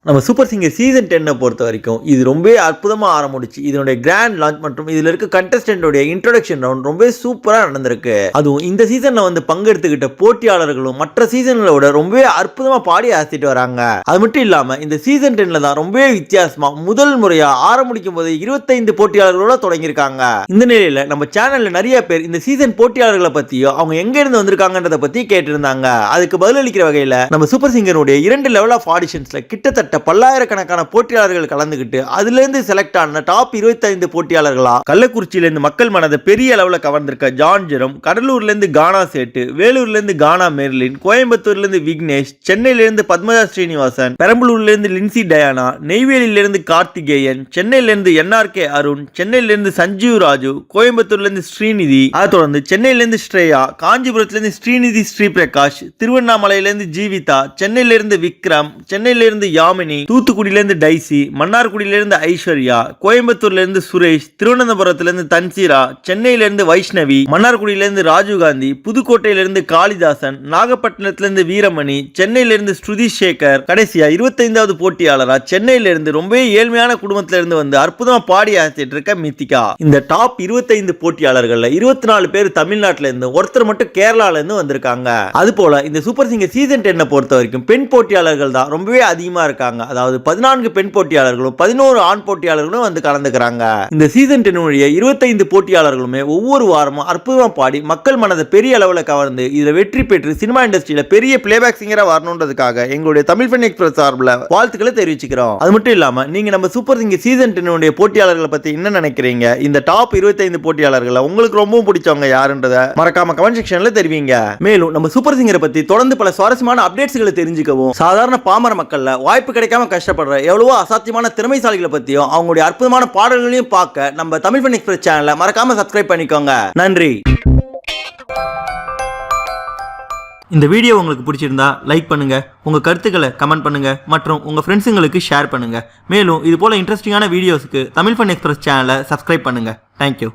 நம்ம super singer season 10 பொறுத்த வரைக்கும் இது ரொம்ப அற்புதமாக ஆரம்பிச்சு. இதனுடைய கிராண்ட் லான்ச் மற்றும் இதில் இருக்க கண்டஸ்டன்டோடைய இன்ட்ரோடக்ஷன் ரவுண்ட் ரொம்ப சூப்பராக நடந்திருக்கு. அதுவும் இந்த சீசனில் வந்து பங்கெடுத்துக்கிட்ட போட்டியாளர்களும் மற்ற சீசன்களோட ரொம்ப அற்புதமாக பாடி ஆசிட்டு வராங்க. அது மட்டும் இல்லாமல் இந்த சீசன் 10 தான் ரொம்ப வித்தியாசமாக முதல் முறையாக ஆரம்பிக்கும் போது 25 போட்டியாளர்களோட தொடங்கியிருக்காங்க. இந்த நிலையில் நம்ம சேனலில் நிறைய பேர் இந்த சீசன் போட்டியாளர்களை பற்றியோ அவங்க எங்கேருந்து வந்திருக்காங்கன்றதை பற்றி கேட்டிருந்தாங்க. அதுக்கு பதிலளிக்கிற வகையில் நம்ம சூப்பர் சிங்கருடைய 2 லெவல் ஆஃப் ஆடிஷன்ஸில் கிட்டத்தட்ட பல்லாயிரக்கணக்கான போட்டியாளர்கள் கலந்துகிட்டு அதிலிருந்து செலக்ட் ஆன டாப் 25 போட்டியாளர்களா கள்ளக்குறிச்சியிலிருந்து மக்கள் மனதை பெரிய அளவில் கவர்ந்திருக்க ஜான் ஜெரம், கடலூர்லேருந்து கானா சேட்டு, வேலூர்லேருந்து கானா மெர்லின், கோயம்புத்தூர்லேருந்து விக்னேஷ், சென்னையிலிருந்து பத்மஜா ஸ்ரீனிவாசன், பெரம்பலூர்லேருந்து லின்சி டயானா, நெய்வேலியிலிருந்து கார்த்திகேயன், சென்னையிலிருந்து என்ஆர்கே அருண், சென்னையிலிருந்து சஞ்சீவ் ராஜு, கோயம்புத்தூர்லேருந்து ஸ்ரீநிதி, அதை தொடர்ந்து சென்னையிலிருந்து ஸ்ரேயா, காஞ்சிபுரத்திலிருந்து ஸ்ரீநிதி ஸ்ரீபிரகாஷ், திருவண்ணாமலையிலிருந்து ஜீவிதா, சென்னையிலிருந்து விக்ரம், சென்னையிலிருந்து யாமினி, தூத்துக்குடியிலிருந்து டைசி, மன்னார்குடியிலிருந்து ஐஸ்வர்யா, கோயம்புத்தூர்லேருந்து சுரேஷ், திருவனந்தபுரத்திலிருந்து தன்சீரா, சென்னையிலிருந்து வைஷ்ணவி, மன்னார்குடியிலிருந்து ராஜீவ்காந்தி, புதுக்கோட்டையிலிருந்து காளிதாசன், நாகப்பட்டினத்திலிருந்து வீரமணி, சென்னையிலிருந்து ஸ்ருதி சேகர், கடைசியா 25வது போட்டியாளரா சென்னையிலிருந்து ரொம்ப ஏழ்மையான குடும்பத்திலிருந்து வந்து அற்புதமா பாடி ஆசிட்டு இருக்க மித்திகா. இந்த டாப் 25 போட்டியாளர்கள்ல 24 பேர் தமிழ்நாட்டில இருந்து, ஒருத்தர் மட்டும் கேரளால இருந்து வந்திருக்காங்க. அது போல இந்த சூப்பர் சிங்கர் சீசன் 10 பொறுத்த வரைக்கும் பெண் போட்டியாளர்கள் தான் ரொம்பவே அதிகமா இருக்காங்க. அதாவது 14 பெண் போட்டியாளர்களும் 11 ஆண் போட்டியாளர்களும் வந்து கலந்துக்கிறாங்க. இந்த சீசன் 10 25 போட்டியாளர்களுமே ஒவ்வொரு வாரமும் அற்புதமா பாடி மக்கள் மனதை பெரிய அளவில் கவர்ந்து இதுல வெற்றி பெற்று சினிமா இண்டஸ்ட்ரியில பெரிய பிளேபேக் சிங்கரா வரணுன்றதுக்காக எங்களுடைய தமிழ் ஃபன் எக்ஸ்பிரஸ் சார்பில் வாழ்த்துக்களை தெரிவிச்சுக்கிறோம். அது மட்டும் இல்லாம நீங்க நம்ம சூப்பர் சிங்கர் சீசன் 10 போட்டியாளர்களை பத்தி என்ன நினைக்கிறீங்க? இந்த டாப் 25 போட்டியாளர்கள் உங்களுக்கு ரொம்ப பிடிச்சவங்க யாருன்றத மறக்காம கமெண்ட் செக்ஷன்ல தெரிவிங்க. மேலும் நம்ம சூப்பர் சிங்கரை பத்தி தொடர்ந்து பல சுவாரஸ்யமான அப்டேட்ஸ்களை தெரிஞ்சுக்கவும், சாதாரண பாமர மக்கள்ல வாய்ப்பு கிடைக்காம கஷ்டப்படுற எவ்வளவோ அசாத்தியமான திறமைசாலிகளை பத்தியும் அவங்களுடைய அற்புதமான பாடல்களையும் பார்க்க நம்ம தமிழ் ஃபன் எக்ஸ்பிரஸ் சேனலை மறக்காம சப்ஸ்கிரைப் பண்ணிக்கோங்க. நன்றி. இந்த வீடியோ உங்களுக்கு பிடிச்சிருந்தா லைக் பண்ணுங்க, உங்க கருத்துக்களை கமெண்ட் பண்ணுங்க மற்றும் உங்க ஃப்ரெண்ட்ஸுங்களுக்கு ஷேர் பண்ணுங்க. மேலும் இது போல இன்ட்ரெஸ்டிங்கான வீடியோஸ்க்கு தமிழ் ஃபன் எக்ஸ்பிரஸ் சேனலை சப்ஸ்கிரைப் பண்ணுங்க. தேங்க்யூ.